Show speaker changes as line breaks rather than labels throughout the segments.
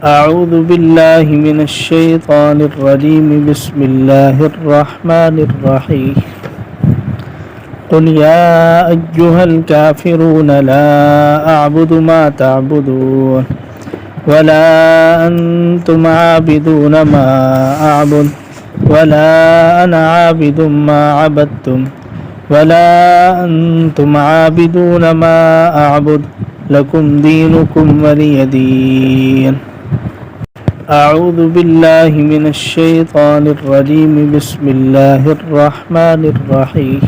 أعوذ بالله من الشيطان الرجيم بسم الله الرحمن الرحيم قل يا أيها الكافرون لا أعبد ما تعبدون ولا أنتم عابدون ما أعبد ولا أنا عابد ما عبدتم ولا أنتم عابدون ما أعبد لكم دينكم ولي دين أعوذ بالله من الشيطان الرجيم بسم الله الرحمن الرحيم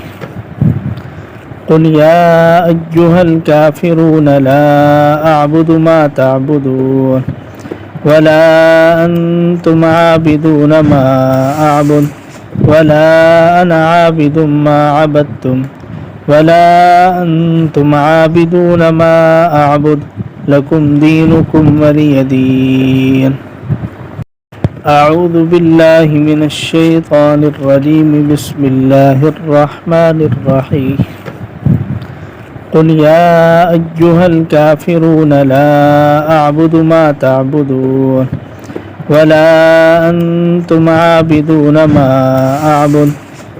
قل يا أيها الكافرون لا أعبد ما تعبدون ولا أنتم عابدون ما أعبد ولا أنا عابد ما عبدتم ولا أنتم عابدون ما أعبد لكم دينكم ولي دين أعوذ بالله من الشيطان الرجيم بسم الله الرحمن الرحيم قل يا أيها الكافرون لا أعبد ما تعبدون ولا أنتم عابدون ما أعبد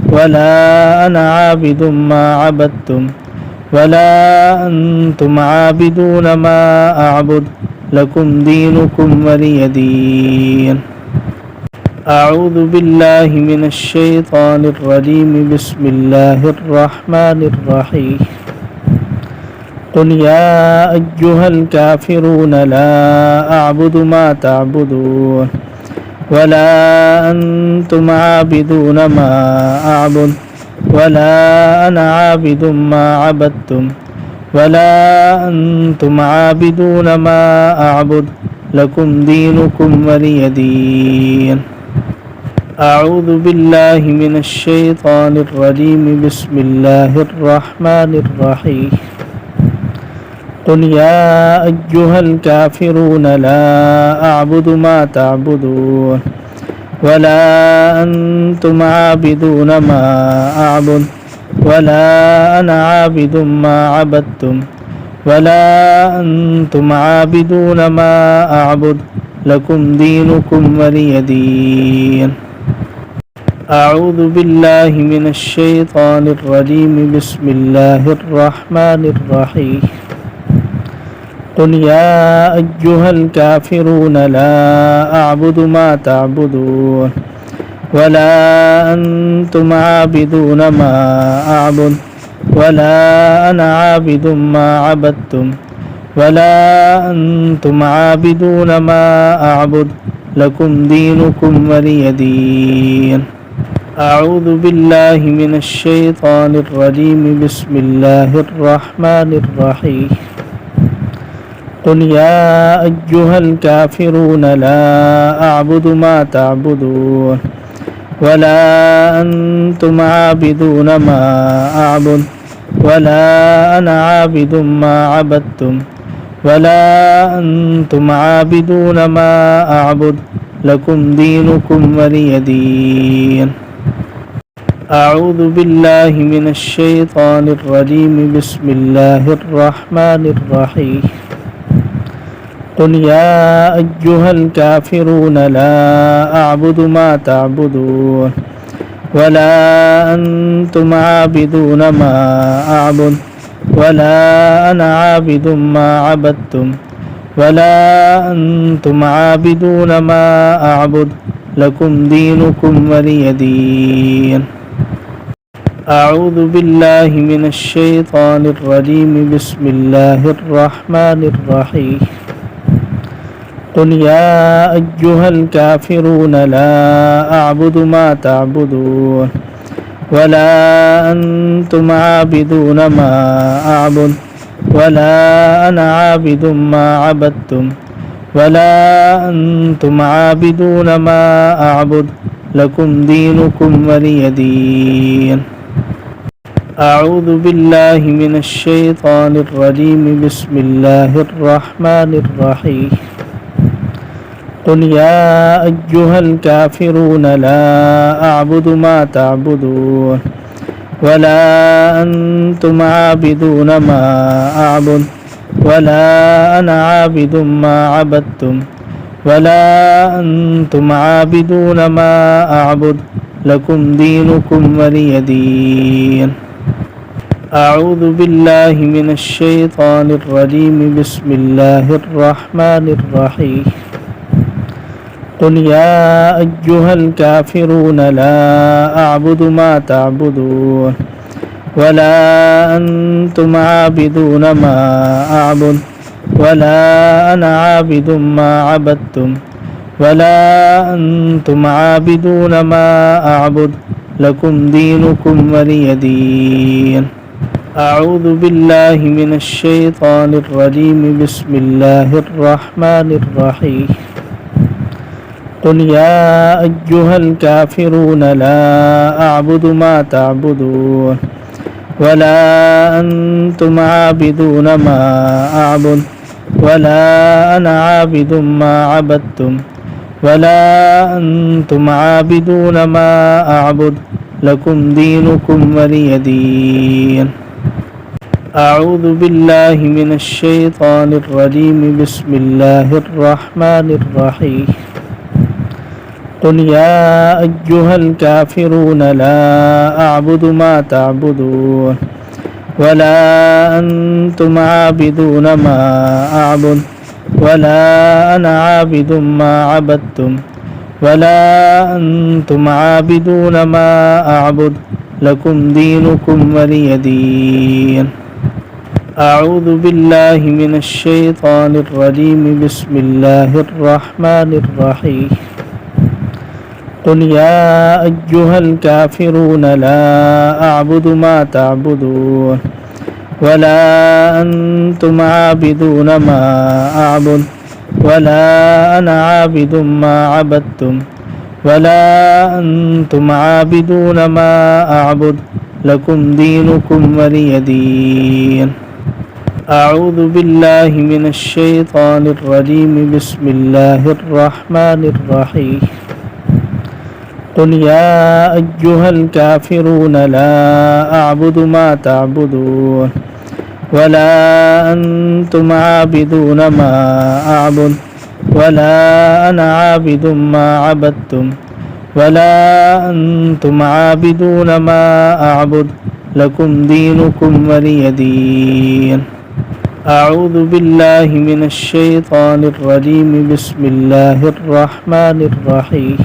ولا أنا عابد ما عبدتم ولا أنتم عابدون ما أعبد لكم دينكم ولي دين أعوذ بالله من الشيطان الرجيم بسم الله الرحمن الرحيم قل يا أيها الكافرون لا أعبد ما تعبدون ولا أنتم عابدون ما أعبد ولا أنا عابد ما عبدتم ولا أنتم عابدون ما أعبد لكم دينكم ولي دين أعوذ بالله من الشيطان الرجيم بسم الله الرحمن الرحيم قل يا أيها الكافرون لا أعبد ما تعبدون ولا أنتم عابدون ما أعبد ولا أنا عابد ما عبدتم ولا أنتم عابدون ما أعبد لكم دينكم ولي دين أعوذ بالله من الشيطان الرجيم بسم الله الرحمن الرحيم قل يا أيها الكافرون لا أعبد ما تعبدون ولا أنتم عابدون ما أعبد ولا أنا عابد ما عبدتم ولا أنتم عابدون ما أعبد لكم دينكم ولي دين أعوذ بالله من الشيطان الرجيم بسم الله الرحمن الرحيم قل يا أيها الكافرون لا أعبد ما تعبدون ولا أنتم عابدون ما أعبد ولا أنا عابد ما عبدتم ولا أنتم عابدون ما أعبد لكم دينكم ولي دين أعوذ بالله من الشيطان الرجيم بسم الله الرحمن الرحيم قل يا أيها الكافرون لا أعبد ما تعبدون ولا أنتم عابدون ما أعبد ولا أنا عابد ما عبدتم ولا أنتم عابدون ما أعبد لكم دينكم ولي دين أعوذ بالله من الشيطان الرجيم بسم الله الرحمن الرحيم قل يا أيها الكافرون لا أعبد ما تعبدون ولا أنتم عابدون ما أعبد ولا أنا عابد ما عبدتم ولا أنتم عابدون ما أعبد لكم دينكم ولي دين أعوذ بالله من الشيطان الرجيم بسم الله الرحمن الرحيم قل يا أيها الكافرون لا أعبد ما تعبدون ولا أنتم عابدون ما أعبد ولا أنا عابد ما عبدتم ولا أنتم عابدون ما أعبد لكم دينكم ولي دين أعوذ بالله من الشيطان الرجيم بسم الله الرحمن الرحيم قل يا أيها الكافرون لا أعبد ما تعبدون ولا أنتم عابدون ما أعبد ولا أنا عابد ما عبدتم ولا أنتم عابدون ما أعبد لكم دينكم ولي دين أعوذ بالله من الشيطان الرجيم بسم الله الرحمن الرحيم قل يا أيها الكافرون لا أعبد ما تعبدون ولا أنتم عابدون ما أعبد ولا أنا عابد ما عبدتم ولا أنتم عابدون ما أعبد لكم دينكم ولي دين أعوذ بالله من الشيطان الرجيم بسم الله الرحمن الرحيم قل يا أيها الكافرون لا أعبد ما تعبدون ولا أنتم عابدون ما أعبد ولا أنا عابد ما عبدتم ولا أنتم عابدون ما أعبد لكم دينكم ولي دين أعوذ بالله من الشيطان الرجيم بسم الله الرحمن الرحيم قل يا أيها الكافرون لا أعبد ما تعبدون ولا أنتم عابدون ما أعبد ولا أنا عابد ما عبدتم ولا أنتم عابدون ما أعبد لكم دينكم ولي دين أعوذ بالله من الشيطان الرجيم بسم الله الرحمن الرحيم قل يا أيها الكافرون لا أعبد ما تعبدون ولا أنتم عابدون ما أعبد ولا أنا عابد ما عبدتم ولا أنتم عابدون ما أعبد لكم دينكم ولي دين أعوذ بالله من الشيطان الرجيم بسم الله الرحمن الرحيم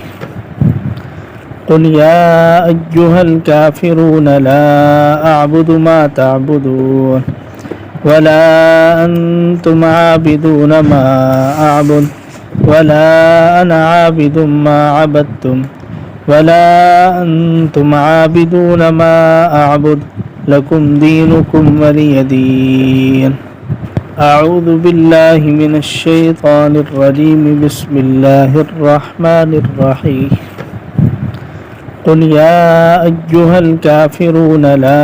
قل يا أيها الكافرون لا أعبد ما تعبدون ولا أنتم عابدون ما أعبد ولا أنا عابد ما عبدتم ولا أنتم عابدون ما أعبد لكم دينكم ولي دين أعوذ بالله من الشيطان الرجيم بسم الله الرحمن الرحيم قل يا أيها الكافرون لا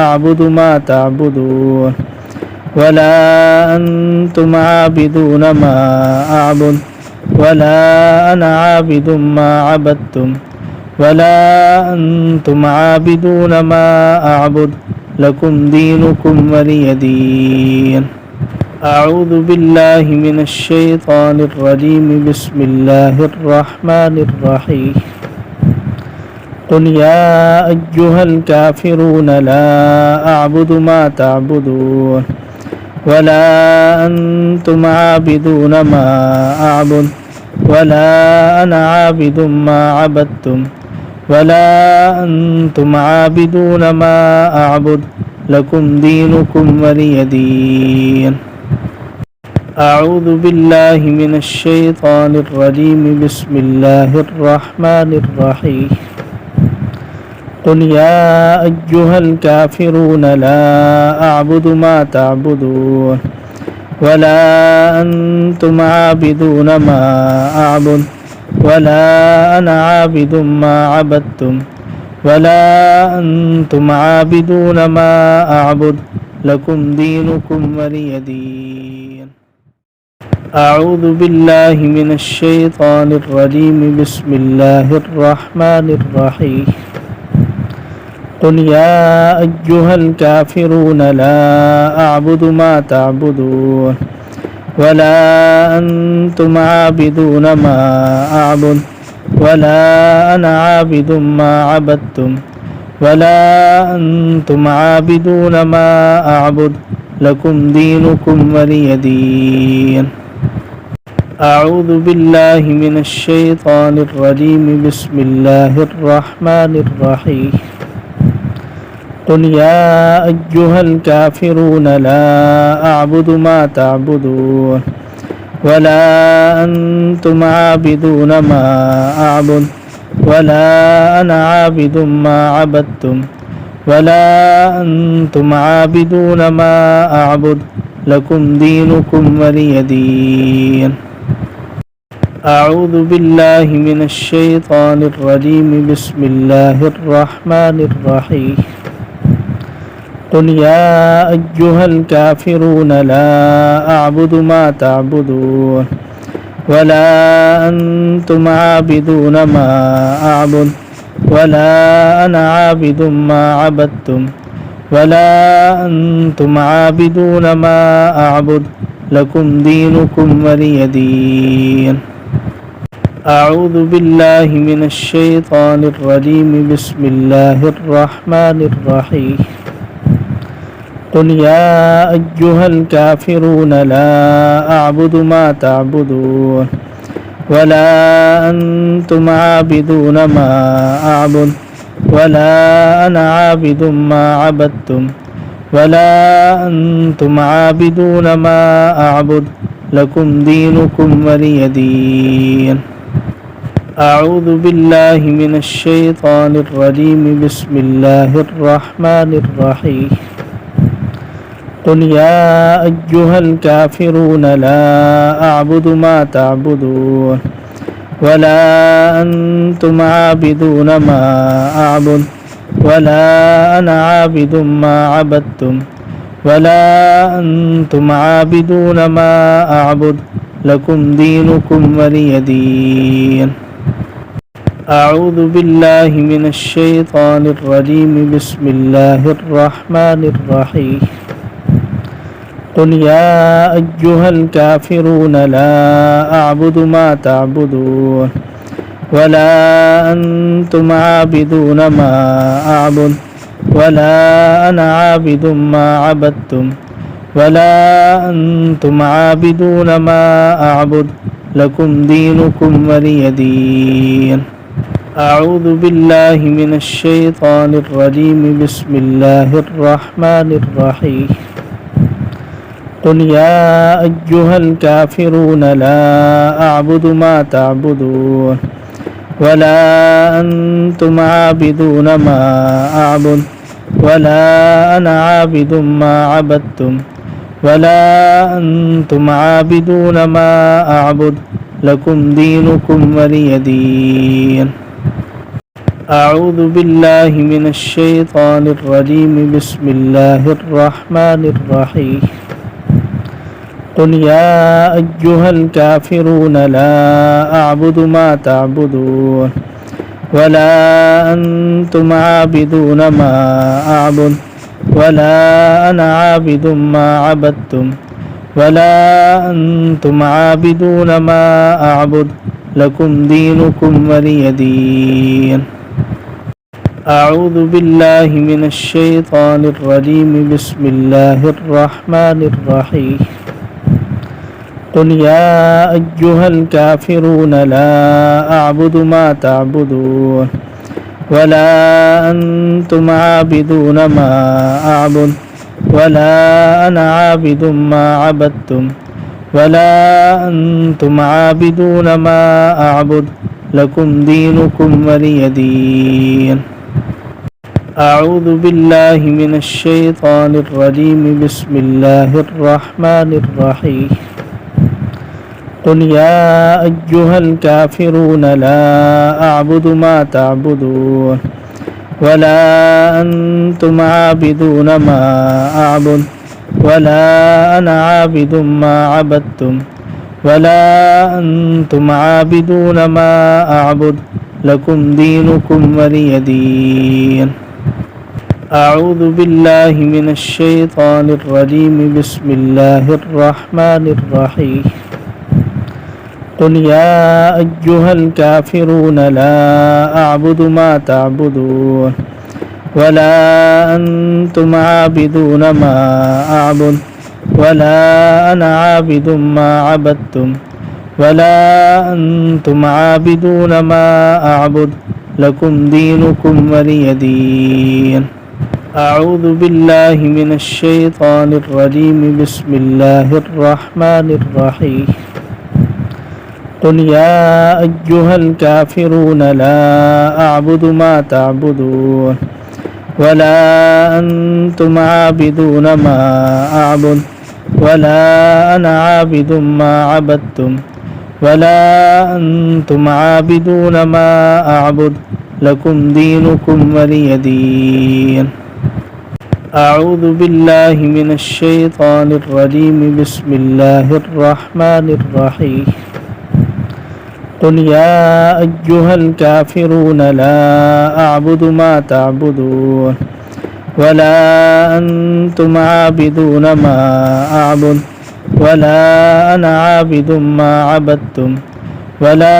أعبد ما تعبدون ولا أنتم عابدون ما أعبد ولا أنا عابد ما عبدتم ولا أنتم عابدون ما أعبد لكم دينكم ولي دين أعوذ بالله من الشيطان الرجيم بسم الله الرحمن الرحيم قل يا أيها الكافرون لا أعبد ما تعبدون ولا أنتم عابدون ما أعبد ولا أنا عابد ما عبدتم ولا أنتم عابدون ما أعبد لكم دينكم ولي دين أعوذ بالله من الشيطان الرجيم بسم الله الرحمن الرحيم قل يا أيها الكافرون لا أعبد ما تعبدون ولا أنتم عابدون ما أعبد ولا أنا عابد ما عبدتم ولا أنتم عابدون ما أعبد لكم دينكم ولي دين أعوذ بالله من الشيطان الرجيم بسم الله الرحمن الرحيم قل يا أيها الكافرون لا أعبد ما تعبدون ولا أنتم عابدون ما أعبد ولا أنا عابد ما عبدتم ولا أنتم عابدون ما أعبد لكم دينكم ولي دين أعوذ بالله من الشيطان الرجيم بسم الله الرحمن الرحيم قل يا أيها الكافرون لا أعبد ما تعبدون ولا أنتم عابدون ما أعبد ولا أنا عابد ما عبدتم ولا أنتم عابدون ما أعبد لكم دينكم ولي دين أعوذ بالله من الشيطان الرجيم بسم الله الرحمن الرحيم قل يا أيها الكافرون لا أعبد ما تعبدون ولا أنتم عابدون ما أعبد ولا أنا عابد ما عبدتم ولا أنتم عابدون ما أعبد لكم دينكم ولي دين أعوذ بالله من الشيطان الرجيم بسم الله الرحمن الرحيم قل يا أيها الكافرون لا أعبد ما تعبدون ولا أنتم عابدون ما أعبد ولا أنا عابد ما عبدتم ولا أنتم عابدون ما أعبد لكم دينكم ولي دين أعوذ بالله من الشيطان الرجيم بسم الله الرحمن الرحيم قل يا أيها الكافرون لا أعبد ما تعبدون ولا أنتم عابدون ما أعبد ولا أنا عابد ما عبدتم ولا أنتم عابدون ما أعبد لكم دينكم ولي دين أعوذ بالله من الشيطان الرجيم بسم الله الرحمن الرحيم قل يا أيها الكافرون لا أعبد ما تعبدون ولا أنتم عابدون ما أعبد ولا أنا عابد ما عبدتم ولا أنتم عابدون ما أعبد لكم دينكم ولي دين أعوذ بالله من الشيطان الرجيم بسم الله الرحمن الرحيم قل يا أيها الكافرون لا أعبد ما تعبدون ولا أنتم عابدون ما أعبد ولا أنا عابد ما عبدتم ولا أنتم عابدون ما أعبد لكم دينكم ولي دين أعوذ بالله من الشيطان الرجيم بسم الله الرحمن الرحيم قل يا أيها الكافرون لا أعبد ما تعبدون ولا أنتم عابدون ما أعبد ولا أنا عابد ما عبدتم ولا أنتم عابدون ما أعبد لكم دينكم ولي دين أعوذ بالله من الشيطان الرجيم بسم الله الرحمن الرحيم قل يا أيها الكافرون لا أعبد ما تعبدون ولا أنتم عابدون ما أعبد ولا أنا عابد ما عبدتم ولا أنتم عابدون ما أعبد لكم دينكم ولي دين أعوذ بالله من الشيطان الرجيم بسم الله الرحمن الرحيم قل يا أيها الكافرون لا أعبد ما تعبدون ولا أنتم عابدون ما أعبد ولا أنا عابد ما عبدتم ولا أنتم عابدون ما أعبد لكم دينكم ولي دين أعوذ بالله من الشيطان الرجيم بسم الله الرحمن الرحيم قل يا أيها الكافرون لا أعبد ما تعبدون ولا أنتم عابدون ما أعبد ولا أنا عابد ما عبدتم ولا أنتم عابدون ما أعبد لكم دينكم ولي دين أعوذ بالله من الشيطان الرجيم بسم الله الرحمن الرحيم قل يا أيها الكافرون لا أعبد ما تعبدون ولا أنتم عابدون ما أعبد ولا أنا عابد ما عبدتم ولا أنتم عابدون ما أعبد لكم دينكم ولي دين أعوذ بالله من الشيطان الرجيم بسم الله الرحمن الرحيم قل يا أيها الكافرون لا أعبد ما تعبدون ولا أنتم عابدون ما أعبد ولا أنا عابد ما عبدتم ولا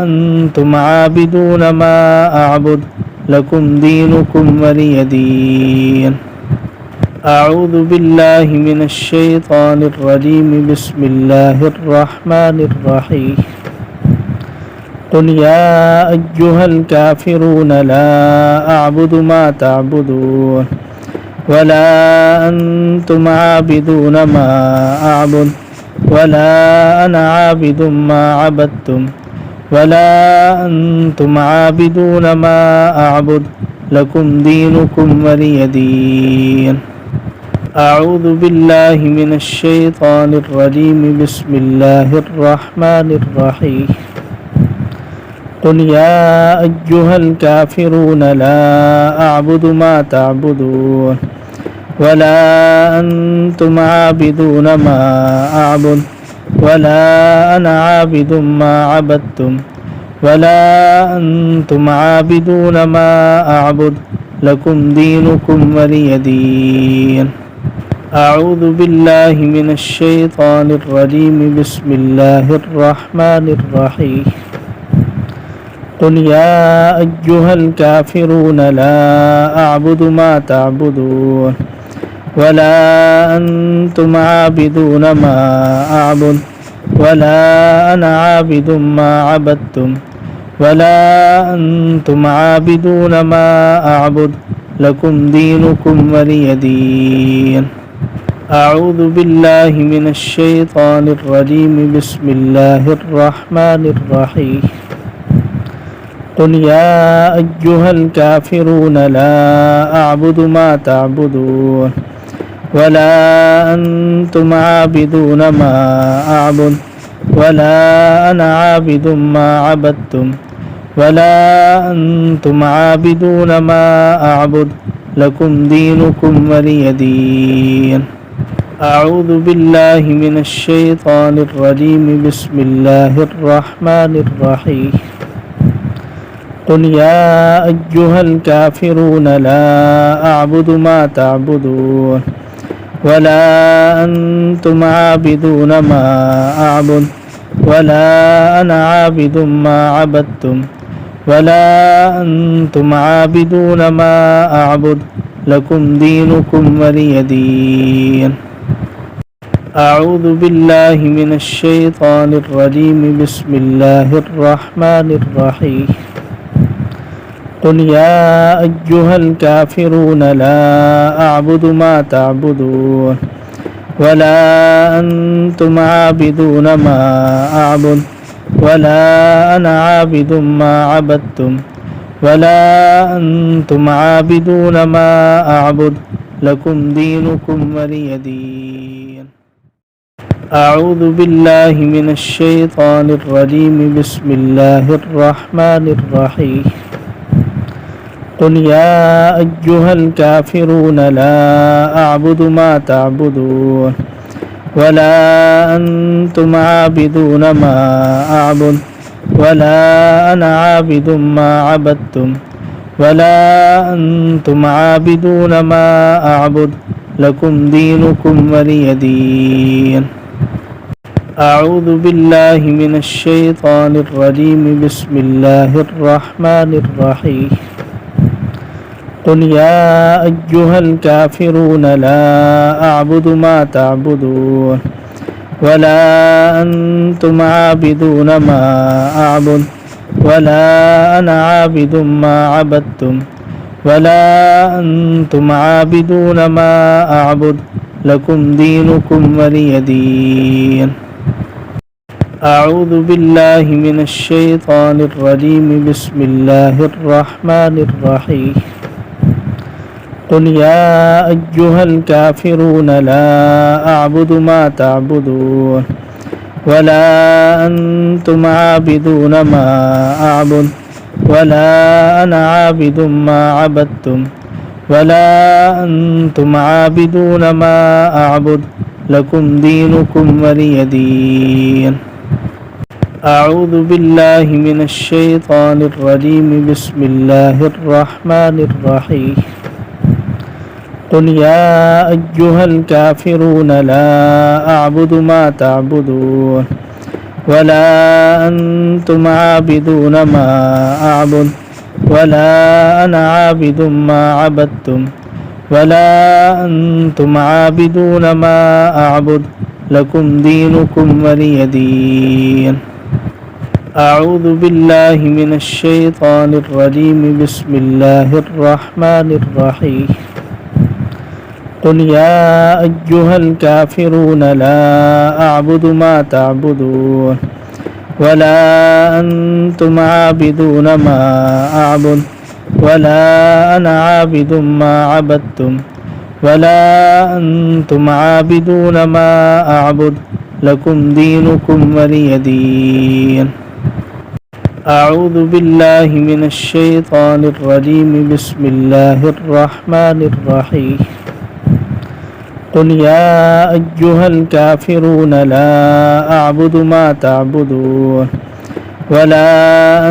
أنتم عابدون ما أعبد لكم دينكم ولي دين أعوذ بالله من الشيطان الرجيم بسم الله الرحمن الرحيم قل يا أيها الكافرون لا أعبد ما تعبدون ولا أنتم عابدون ما أعبد ولا أنا عابد ما عبدتم ولا أنتم عابدون ما أعبد لكم دينكم ولي دين أعوذ بالله من الشيطان الرجيم بسم الله الرحمن الرحيم قل يا أيها الكافرون لا أعبد ما تعبدون ولا أنتم عابدون ما أعبد ولا أنا عابد ما عبدتم ولا أنتم عابدون ما أعبد لكم دينكم ولي دين أعوذ بالله من الشيطان الرجيم بسم الله الرحمن الرحيم قل يا أيها الكافرون لا أعبد ما تعبدون ولا أنتم عابدون ما أعبد ولا أنا عابد ما عبدتم ولا أنتم عابدون ما أعبد لكم دينكم ولي دين أعوذ بالله من الشيطان الرجيم بسم الله الرحمن الرحيم قل يا أيها الكافرون لا أعبد ما تعبدون ولا أنتم عابدون ما أعبد ولا أنا عابد ما عبدتم ولا أنتم عابدون ما أعبد لكم دينكم ولي دين أعوذ بالله من الشيطان الرجيم بسم الله الرحمن الرحيم قل يا أيها الكافرون لا أعبد ما تعبدون ولا أنتم عابدون ما أعبد ولا أنا عابد ما عبدتم ولا أنتم عابدون ما أعبد لكم دينكم ولي دين أعوذ بالله من الشيطان الرجيم بسم الله الرحمن الرحيم قل يا أيها الكافرون لا أعبد ما تعبدون ولا أنتم عابدون ما أعبد ولا أنا عابد ما عبدتم ولا أنتم عابدون ما أعبد لكم دينكم ولي دين أعوذ بالله من الشيطان الرجيم بسم الله الرحمن الرحيم قل يا أيها الكافرون لا أعبد ما تعبدون ولا أنتم عابدون ما أعبد ولا أنا عابد ما عبدتم ولا أنتم عابدون ما أعبد لكم دينكم ولي دين أعوذ بالله من الشيطان الرجيم بسم الله الرحمن الرحيم قل يا أيها الكافرون لا أعبد ما تعبدون ولا أنتم عابدون ما أعبد ولا أنا عابد ما عبدتم ولا أنتم عابدون ما أعبد لكم دينكم ولي دين أعوذ بالله من الشيطان الرجيم بسم الله الرحمن الرحيم قل يا أيها الكافرون لا أعبد ما تعبدون ولا أنتم عابدون ما أعبد ولا أنا عابد ما عبدتم ولا أنتم عابدون ما أعبد لكم دينكم ولي دين أعوذ بالله من الشيطان الرجيم بسم الله الرحمن الرحيم قل يا أيها الكافرون لا أعبد ما تعبدون ولا أنتم عابدون ما أعبد ولا أنا عابد ما عبدتم ولا أنتم عابدون ما أعبد لكم دينكم ولي دين أعوذ بالله من الشيطان الرجيم بسم الله الرحمن الرحيم قل يا أيها الكافرون لا أعبد ما تعبدون ولا أنتم عابدون ما أعبد ولا أنا عابد ما عبدتم ولا أنتم عابدون ما أعبد لكم دينكم ولي دين أعوذ بالله من الشيطان الرجيم بسم الله الرحمن الرحيم قل يا أيها الكافرون لا أعبد ما تعبدون ولا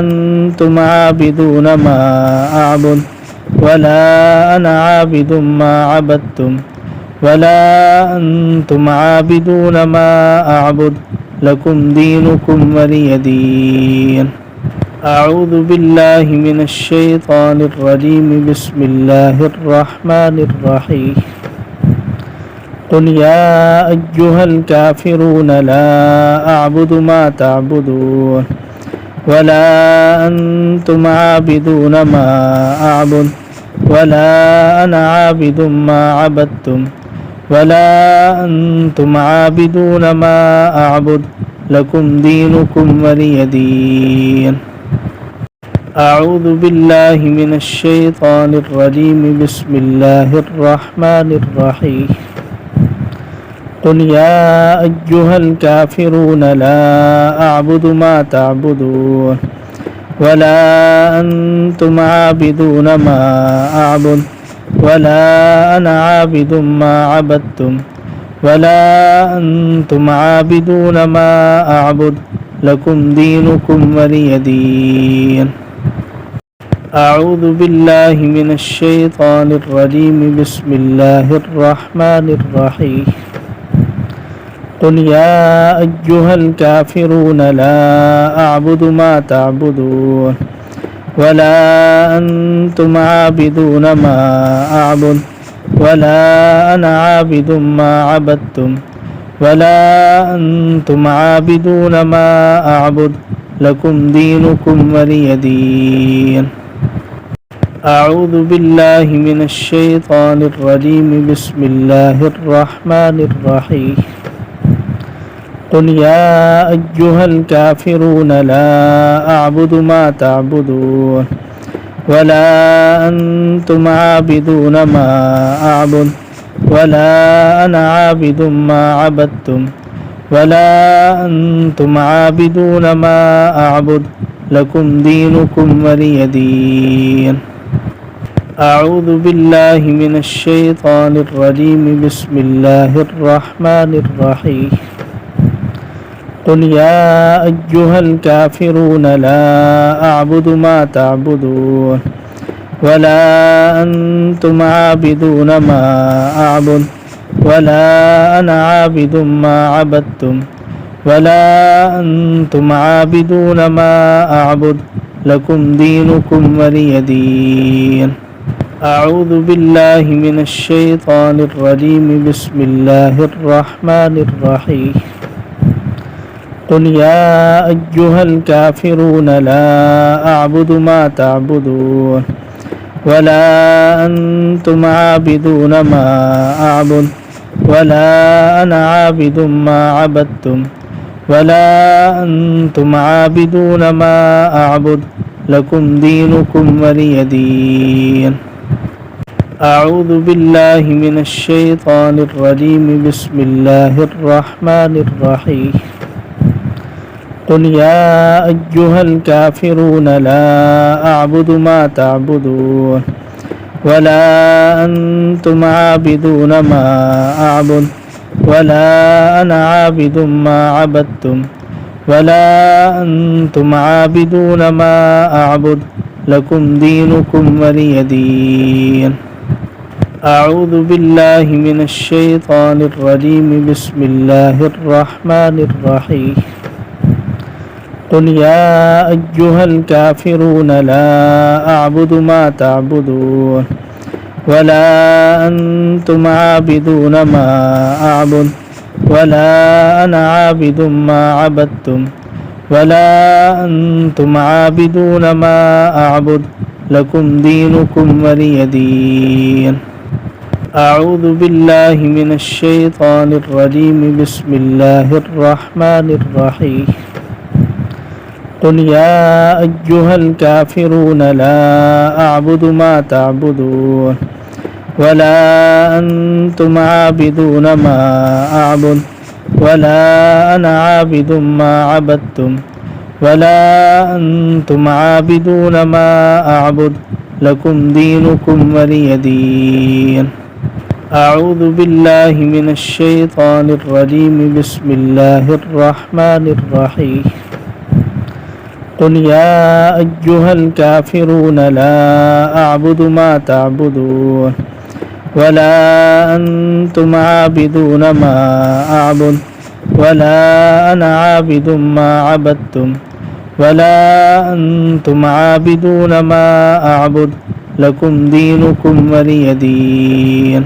أنتم عابدون ما أعبد ولا أنا عابد ما عبدتم ولا أنتم عابدون ما أعبد لكم دينكم ولي دين أعوذ بالله من الشيطان الرجيم بسم الله الرحمن الرحيم قل يا أيها الكافرون لا أعبد ما تعبدون ولا أنتم عابدون ما أعبد ولا أنا عابد ما عبدتم ولا أنتم عابدون ما أعبد لكم دينكم ولي دين أعوذ بالله من الشيطان الرجيم بسم الله الرحمن الرحيم قل يا أيها الكافرون لا أعبد ما تعبدون ولا أنتم عابدون ما أعبد ولا أنا عابد ما عبدتم ولا أنتم عابدون ما أعبد لكم دينكم ولي دين أعوذ بالله من الشيطان الرجيم بسم الله الرحمن الرحيم قل يا أيها الكافرون لا أعبد ما تعبدون ولا أنتم عابدون ما أعبد ولا أنا عابد ما عبدتم ولا أنتم عابدون ما أعبد لكم دينكم ولي دين أعوذ بالله من الشيطان الرجيم بسم الله الرحمن الرحيم قل يا أيها الكافرون لا أعبد ما تعبدون ولا أنتم عابدون ما أعبد ولا أنا عابد ما عبدتم ولا أنتم عابدون ما أعبد لكم دينكم ولي دين أعوذ بالله من الشيطان الرجيم بسم الله الرحمن الرحيم قل يا أيها الكافرون لا أعبد ما تعبدون ولا أنتم عابدون ما أعبد ولا أنا عابد ما عبدتم ولا أنتم عابدون ما أعبد لكم دينكم ولي دين أعوذ بالله من الشيطان الرجيم بسم الله الرحمن الرحيم قل يا أيها الكافرون لا أعبد ما تعبدون ولا أنتم عابدون ما أعبد ولا أنا عابد ما عبدتم ولا أنتم عابدون ما أعبد لكم دينكم ولي دين أعوذ بالله من الشيطان الرجيم بسم الله الرحمن الرحيم قل يا أيها الكافرون لا أعبد ما تعبدون ولا أنتم عابدون ما أعبد ولا أنا عابد ما عبدتم ولا أنتم عابدون ما أعبد لكم دينكم ولي دين أعوذ بالله من الشيطان الرجيم بسم الله الرحمن الرحيم قل يا أيها الكافرون لا أعبد ما تعبدون ولا أنتم عابدون ما أعبد ولا أنا عابد ما عبدتم ولا أنتم عابدون ما أعبد لكم دينكم ولي دين أعوذ بالله من الشيطان الرجيم بسم الله الرحمن الرحيم قل يا أيها الكافرون لا أعبد ما تعبدون ولا أنتم عابدون ما أعبد ولا أنا عابد ما عبدتم ولا أنتم عابدون ما أعبد لكم دينكم ولي دين أعوذ بالله من الشيطان الرجيم بسم الله الرحمن الرحيم قل يا أيها الكافرون لا أعبد ما تعبدون ولا أنتم عابدون ما أعبد ولا أنا عابد ما عبدتم ولا أنتم عابدون ما أعبد لكم دينكم ولي دين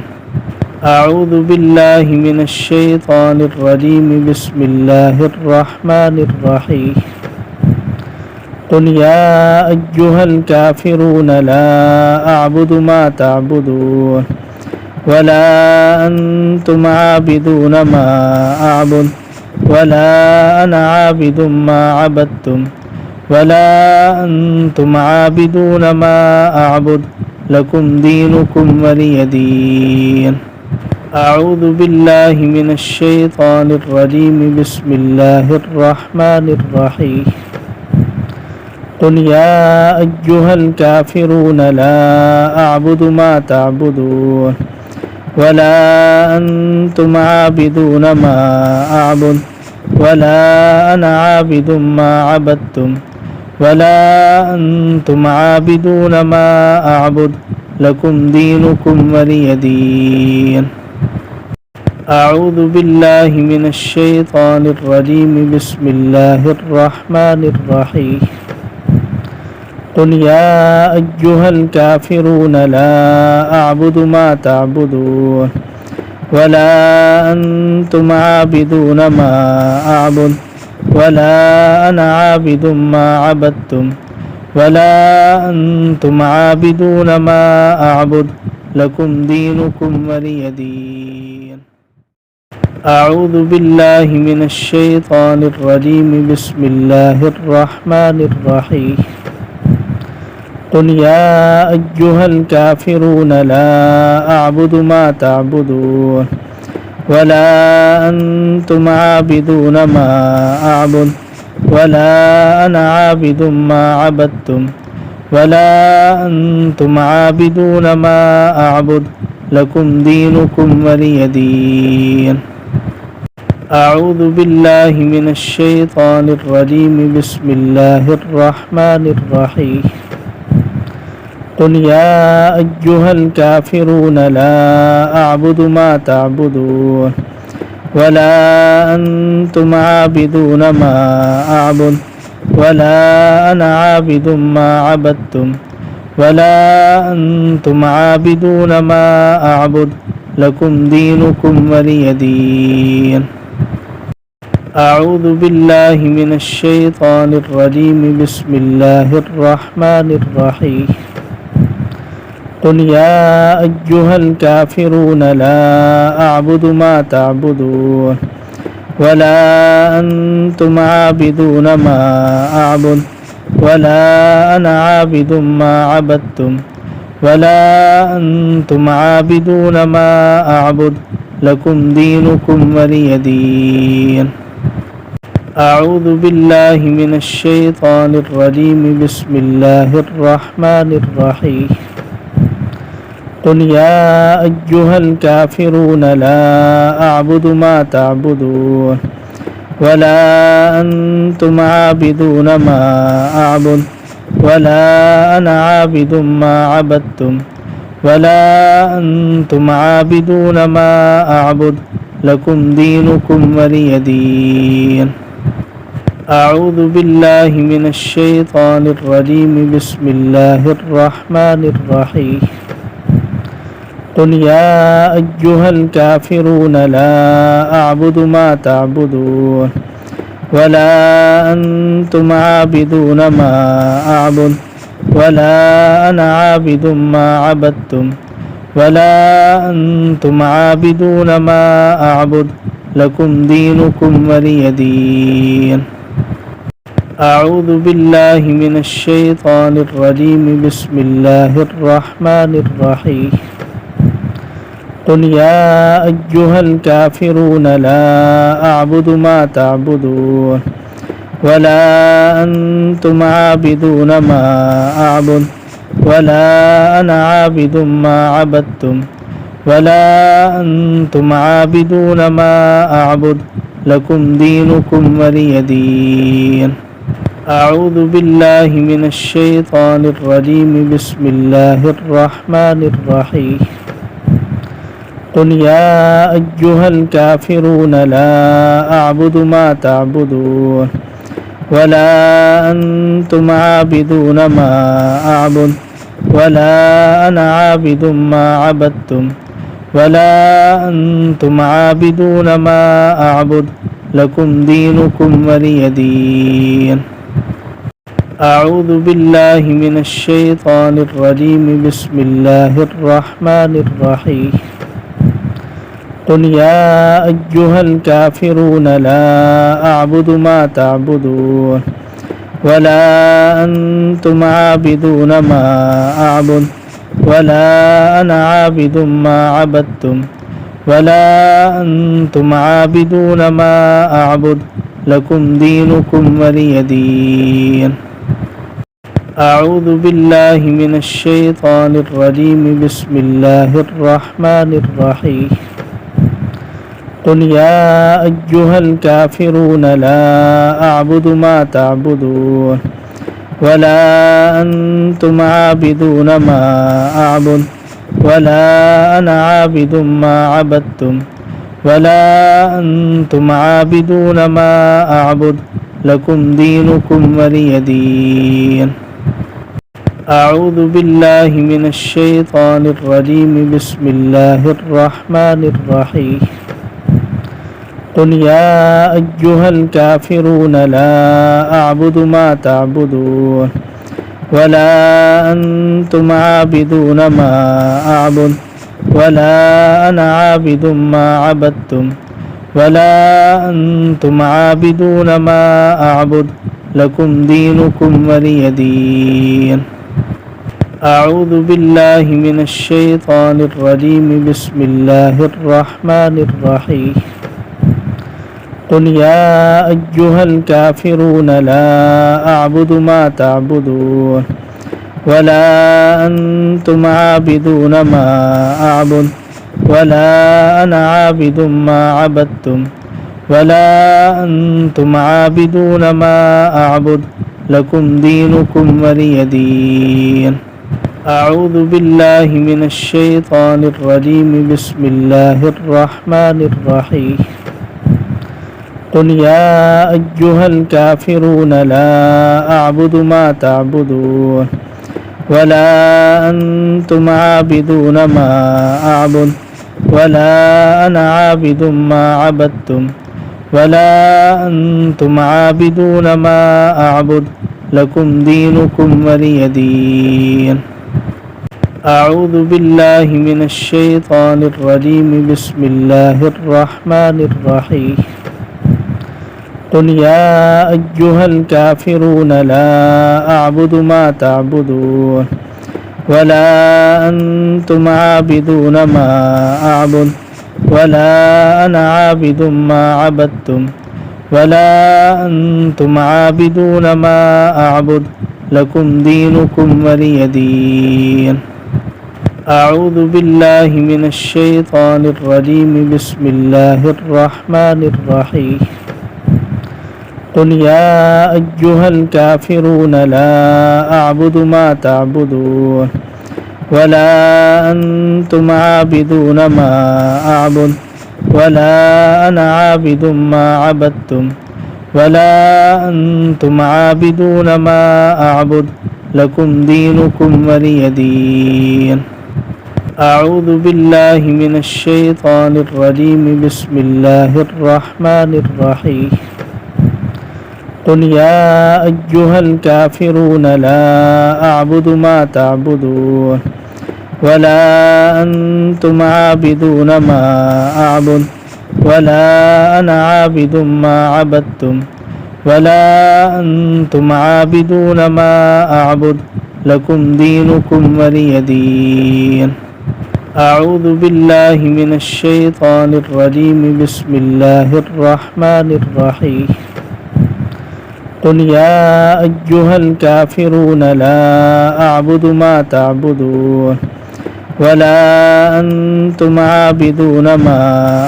أعوذ بالله من الشيطان الرجيم بسم الله الرحمن الرحيم قل يا أيها الكافرون لا أعبد ما تعبدون ولا أنتم عابدون ما أعبد ولا أنا عابد ما عبدتم ولا أنتم عابدون ما أعبد لكم دينكم ولي دين أعوذ بالله من الشيطان الرجيم بسم الله الرحمن الرحيم قل يا أيها الكافرون لا أعبد ما تعبدون ولا أنتم عابدون ما أعبد ولا أنا عابد ما عبدتم ولا أنتم عابدون ما أعبد لكم دينكم ولي دين أعوذ بالله من الشيطان الرجيم بسم الله الرحمن الرحيم قل يا أيها الكافرون لا أعبد ما تعبدون ولا أنتم عابدون ما أعبد ولا أنا عابد ما عبدتم ولا أنتم عابدون ما أعبد لكم دينكم ولي دين أعوذ بالله من الشيطان الرجيم بسم الله الرحمن الرحيم قل يا أيها الكافرون لا أعبد ما تعبدون ولا أنتم عابدون ما أعبد ولا أنا عابد ما عبدتم ولا أنتم عابدون ما أعبد لكم دينكم ولي دين أعوذ بالله من الشيطان الرجيم بسم الله الرحمن الرحيم قل يا أيها الكافرون لا أعبد ما تعبدون ولا أنتم عابدون ما أعبد ولا أنا عابد ما عبدتم ولا أنتم عابدون ما أعبد لكم دينكم ولي دين أعوذ بالله من الشيطان الرجيم بسم الله الرحمن الرحيم قل يا أيها الكافرون لا أعبد ما تعبدون ولا أنتم عابدون ما أعبد ولا أنا عابد ما عبدتم ولا أنتم عابدون ما أعبد لكم دينكم ولي دين أعوذ بالله من الشيطان الرجيم بسم الله الرحمن الرحيم قل يا أيها الكافرون لا أعبد ما تعبدون ولا أنتم عابدون ما أعبد ولا أنا عابد ما عبدتم ولا أنتم عابدون ما أعبد لكم دينكم ولي دين أعوذ بالله من الشيطان الرجيم بسم الله الرحمن الرحيم قل يا أيها الكافرون لا أعبد ما تعبدون ولا أنتم عابدون ما أعبد ولا أنا عابد ما عبدتم ولا أنتم عابدون ما أعبد لكم دينكم ولي دين أعوذ بالله من الشيطان الرجيم بسم الله الرحمن الرحيم قل يا أيها الكافرون لا أعبد ما تعبدون ولا أنتم عابدون ما أعبد ولا أنا عابد ما عبدتم ولا أنتم عابدون ما أعبد لكم دينكم ولي دين أعوذ بالله من الشيطان الرجيم بسم الله الرحمن الرحيم قل يا أيها الكافرون لا أعبد ما تعبدون ولا أنتم عابدون ما أعبد ولا أنا عابد ما عبدتم ولا أنتم عابدون ما أعبد لكم دينكم ولي دين أعوذ بالله من الشيطان الرجيم بسم الله الرحمن الرحيم قل يا أيها الكافرون لا أعبد ما تعبدون ولا أنتم عابدون ما أعبد ولا أنا عابد ما عبدتم ولا أنتم عابدون ما أعبد لكم دينكم ولي دين أعوذ بالله من الشيطان الرجيم بسم الله الرحمن الرحيم قل يا أيها الكافرون لا أعبد ما تعبدون ولا أنتم عابدون ما أعبد ولا أنا عابد ما عبدتم ولا أنتم عابدون ما أعبد لكم دينكم ولي دين أعوذ بالله من الشيطان الرجيم بسم الله الرحمن الرحيم قل يا أيها الكافرون لا أعبد ما تعبدون ولا أنتم عابدون ما أعبد ولا أنا عابد ما عبدتم ولا أنتم عابدون ما أعبد لكم دينكم ولي دين أعوذ بالله من الشيطان الرجيم بسم الله الرحمن الرحيم قل يا أيها الكافرون لا أعبد ما تعبدون ولا أنتم عابدون ما أعبد ولا أنا عابد ما عبدتم ولا أنتم عابدون ما أعبد لكم دينكم ولي دين أعوذ بالله من الشيطان الرجيم بسم الله الرحمن الرحيم قل يا أيها الكافرون لا أعبد ما تعبدون ولا أنتم عابدون ما أعبد ولا أنا عابد ما عبدتم ولا أنتم عابدون ما أعبد لكم دينكم ولي دين أعوذ بالله من الشيطان الرجيم بسم الله الرحمن الرحيم قل يا أيها الكافرون لا أعبد ما تعبدون ولا أنتم عابدون ما أعبد ولا أنا عابد ما عبدتم ولا أنتم عابدون ما أعبد لكم دينكم ولي دين أعوذ بالله من الشيطان الرجيم بسم الله الرحمن الرحيم قل يا أيها الكافرون لا أعبد ما تعبدون ولا أنتم عابدون ما أعبد ولا أنا عابد ما عبدتم ولا أنتم عابدون ما أعبد لكم دينكم ولي دين أعوذ بالله من الشيطان الرجيم بسم الله الرحمن الرحيم قل يا أيها الكافرون لا أعبد ما تعبدون ولا أنتم عابدون ما أعبد ولا أنا عابد ما عبدتم ولا أنتم عابدون ما أعبد لكم دينكم ولي دين أعوذ بالله من الشيطان الرجيم بسم الله الرحمن الرحيم قل يا أيها الكافرون لا أعبد ما تعبدون ولا أنتم عابدون ما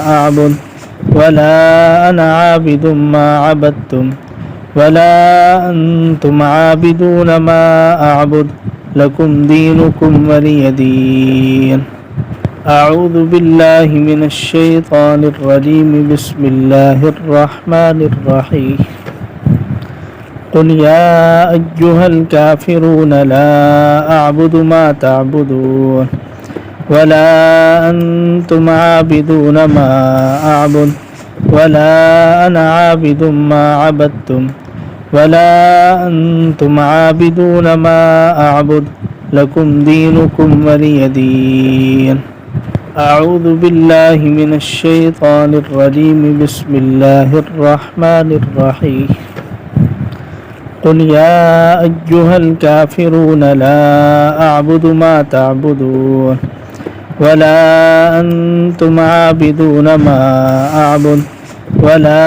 أعبد ولا أنا عابد ما عبدتم ولا أنتم عابدون ما أعبد لكم دينكم ولي دين أعوذ بالله من الشيطان الرجيم بسم الله الرحمن الرحيم قل يا أيها الكافرون لا أعبد ما تعبدون ولا أنتم عابدون ما أعبد ولا أنا عابد ما عبدتم ولا أنتم عابدون ما أعبد لكم دينكم ولي دين أعوذ بالله من الشيطان الرجيم بسم الله الرحمن الرحيم قل يا أيها الكافرون لا أعبد ما تعبدون ولا أنتم عابدون ما أعبد ولا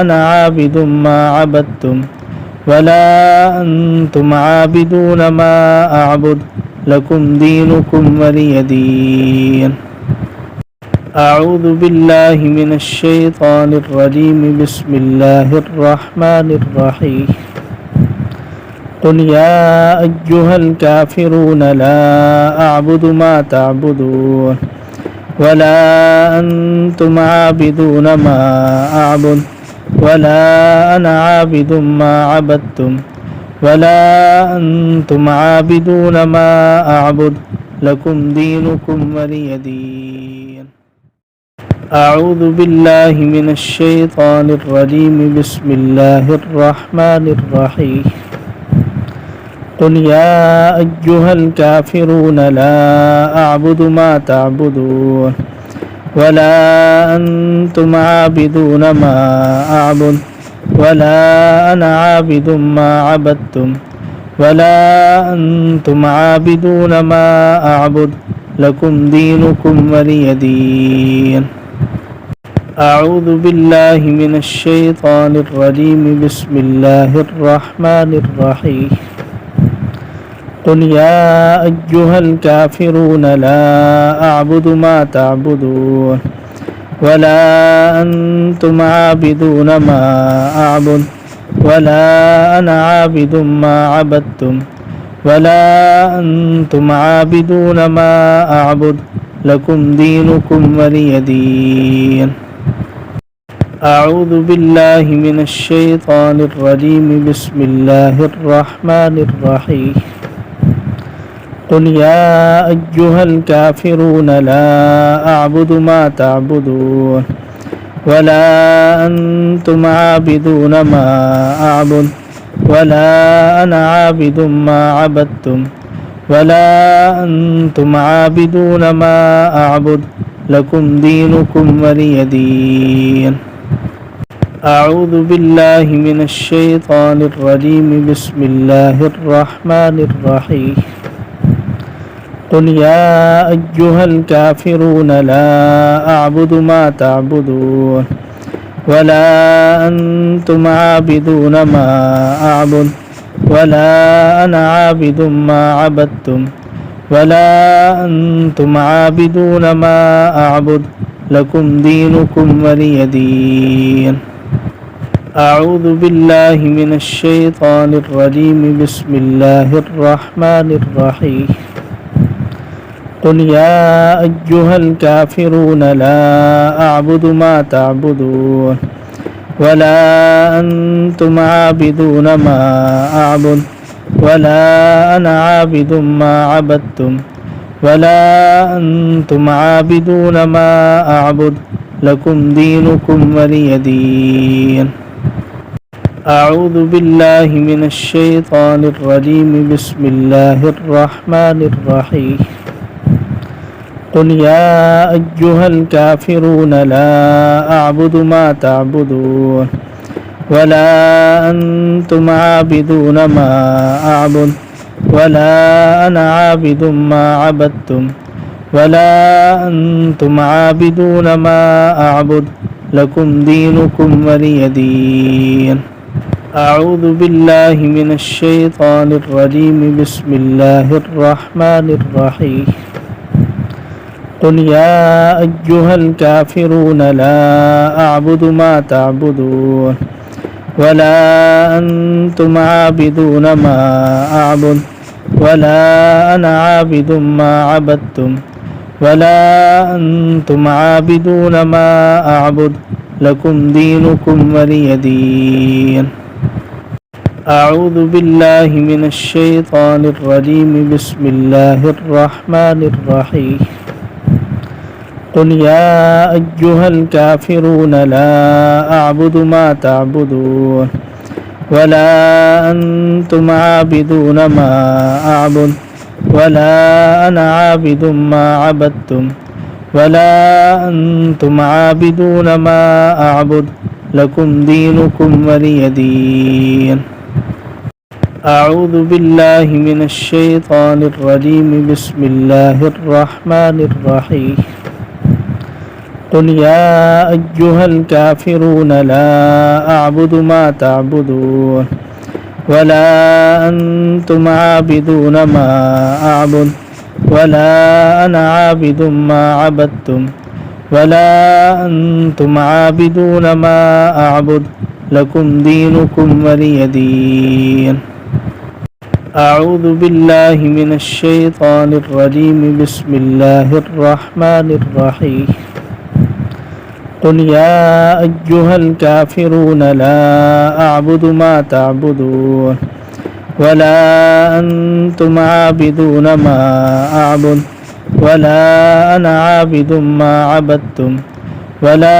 أنا عابد ما عبدتم ولا أنتم عابدون ما أعبد لكم دينكم ولي دين أعوذ بالله من الشيطان الرجيم بسم الله الرحمن الرحيم قل يا أيها الكافرون لا أعبد ما تعبدون ولا أنتم عابدون ما أعبد ولا أنا عابد ما عبدتم ولا أنتم عابدون ما أعبد لكم دينكم ولي دين أعوذ بالله من الشيطان الرجيم بسم الله الرحمن الرحيم قل يا أيها الكافرون لا أعبد ما تعبدون ولا أنتم عابدون ما أعبد ولا أنا عابد ما عبدتم ولا أنتم عابدون ما أعبد لكم دينكم ولي دين أعوذ بالله من الشيطان الرجيم بسم الله الرحمن الرحيم قل يا أيها الكافرون لا أعبد ما تعبدون ولا أنتم عابدون ما أعبد ولا أنا عابد ما عبدتم ولا أنتم عابدون ما أعبد لكم دينكم ولي دين أعوذ بالله من الشيطان الرجيم بسم الله الرحمن الرحيم قل يا أيها الكافرون لا أعبد ما تعبدون ولا أنتم عابدون ما أعبد ولا أنا عابد ما عبدتم ولا أنتم عابدون ما أعبد لكم دينكم ولي دين أعوذ بالله من الشيطان الرجيم بسم الله الرحمن الرحيم قل يا أيها الكافرون لا أعبد ما تعبدون ولا أنتم عابدون ما أعبد ولا أنا عابد ما عبدتم ولا أنتم عابدون ما أعبد لكم دينكم ولي دين أعوذ بالله من الشيطان الرجيم بسم الله الرحمن الرحيم قل يا أيها الكافرون لا أعبد ما تعبدون ولا أنتم عابدون ما أعبد ولا أنا عابد ما عبدتم ولا أنتم عابدون ما أعبد لكم دينكم ولي دين أعوذ بالله من الشيطان الرجيم بسم الله الرحمن الرحيم قل يا أيها الكافرون لا أعبد ما تعبدون ولا أنتم عابدون ما أعبد ولا أنا عابد ما عبدتم ولا أنتم عابدون ما أعبد لكم دينكم ولي دين أعوذ بالله من الشيطان الرجيم بسم الله الرحمن الرحيم قل يا أيها الكافرون لا أعبد ما تعبدون ولا أنتم عابدون ما أعبد ولا أنا عابد ما عبدتم ولا أنتم عابدون ما أعبد لكم دينكم ولي دين أعوذ بالله من الشيطان الرجيم بسم الله الرحمن الرحيم قل يا أيها الكافرون لا أعبد ما تعبدون ولا أنتم عابدون ما أعبد ولا أنا عابد ما عبدتم ولا أنتم عابدون ما أعبد لكم دينكم ولي دين أعوذ بالله من الشيطان الرجيم بسم الله الرحمن الرحيم قل يا أيها الكافرون لا أعبد ما تعبدون ولا أنتم عابدون ما أعبد ولا أنا عابد ما عبدتم ولا أنتم عابدون ما أعبد لكم دينكم ولي دين أعوذ بالله من الشيطان الرجيم بسم الله الرحمن الرحيم قل يا أيها الكافرون لا أعبد ما تعبدون ولا أنتم عابدون ما أعبد ولا أنا عابد ما عبدتم ولا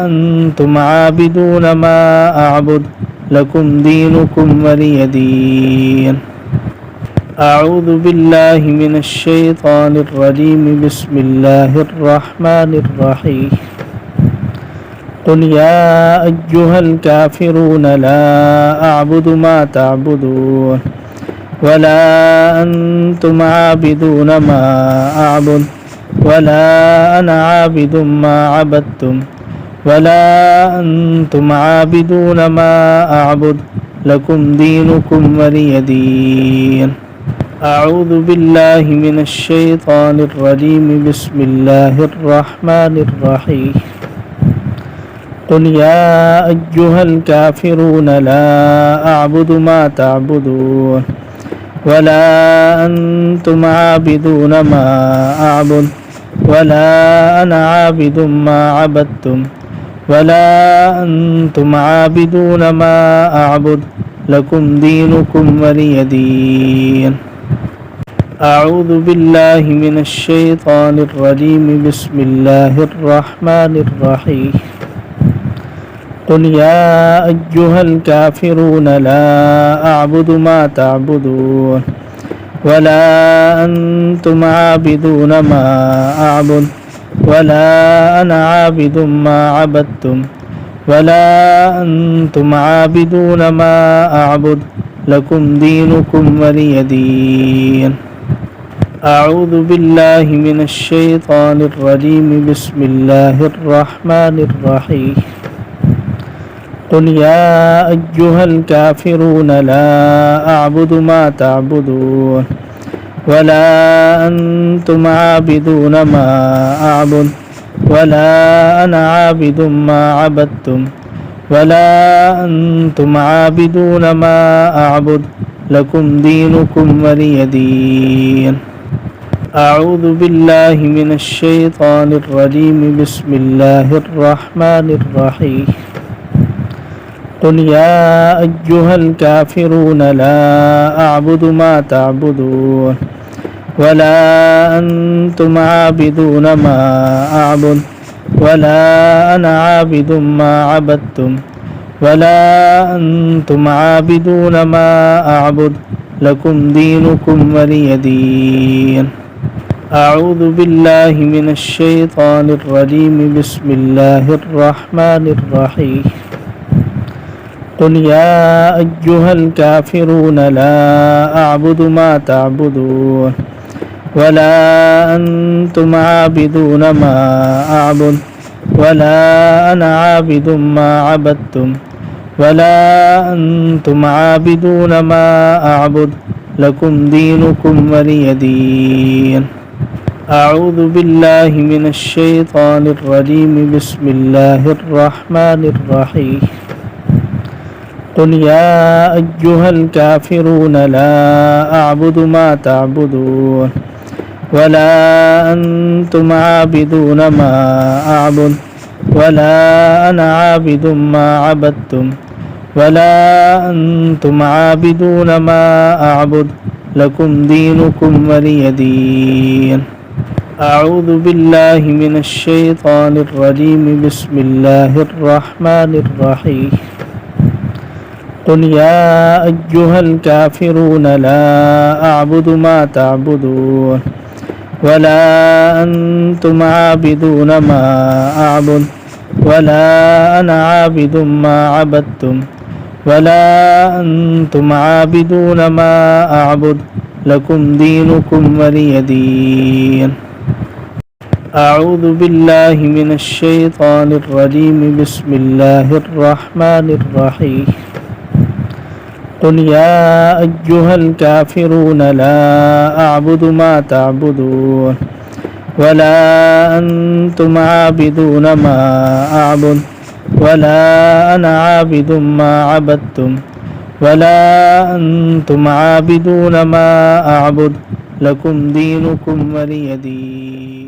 أنتم عابدون ما أعبد لكم دينكم ولي دين أعوذ بالله من الشيطان الرجيم بسم الله الرحمن الرحيم قل يا أيها الكافرون لا أعبد ما تعبدون ولا أنتم عابدون ما أعبد ولا أنا عابد ما عبدتم ولا أنتم عابدون ما أعبد لكم دينكم ولي دين أعوذ بالله من الشيطان الرجيم بسم الله الرحمن الرحيم قل يا أيها الكافرون لا أعبد ما تعبدون ولا أنتم عابدون ما أعبد ولا أنا عابد ما عبدتم ولا أنتم عابدون ما أعبد لكم دينكم ولي دين أعوذ بالله من الشيطان الرجيم بسم الله الرحمن الرحيم قل يا أيها الكافرون لا أعبد ما تعبدون ولا أنتم عابدون ما أعبد ولا أنا عابد ما عبدتم ولا أنتم عابدون ما أعبد لكم دينكم ولي دين أعوذ بالله من الشيطان الرجيم بسم الله الرحمن الرحيم قل يا أيها الكافرون لا أعبد ما تعبدون ولا أنتم عابدون ما أعبد ولا أنا عابد ما عبدتم ولا أنتم عابدون ما أعبد لكم دينكم ولي دين أعوذ بالله من الشيطان الرجيم بسم الله الرحمن الرحيم قل يا أيها الكافرون لا أعبد ما تعبدون ولا أنتم عابدون ما أعبد ولا أنا عابد ما عبدتم ولا أنتم عابدون ما أعبد لكم دينكم ولي دين أعوذ بالله من الشيطان الرجيم بسم الله الرحمن الرحيم قل يا أيها الكافرون لا أعبد ما تعبدون ولا أنتم عابدون ما أعبد ولا أنا عابد ما عبدتم ولا أنتم عابدون ما أعبد لكم دينكم ولي دين أعوذ بالله من الشيطان الرجيم بسم الله الرحمن الرحيم قل يا أيها الكافرون لا أعبد ما تعبدون ولا أنتم عابدون ما أعبد ولا أنا عابد ما عبدتم ولا أنتم عابدون ما أعبد لكم دينكم ولي دين أعوذ بالله من الشيطان الرجيم بسم الله الرحمن الرحيم قل يا أيها الكافرون لا أعبد ما تعبدون ولا أنتم عابدون ما أعبد ولا أنا عابد ما عبدتم ولا أنتم عابدون ما أعبد لكم دينكم ولي دين أعوذ بالله من الشيطان الرجيم بسم الله الرحمن الرحيم قل يا أيها الكافرون لا أعبد ما تعبدون ولا أنتم عابدون ما أعبد ولا أنا عابد ما عبدتم ولا أنتم عابدون ما أعبد لكم دينكم ولي دين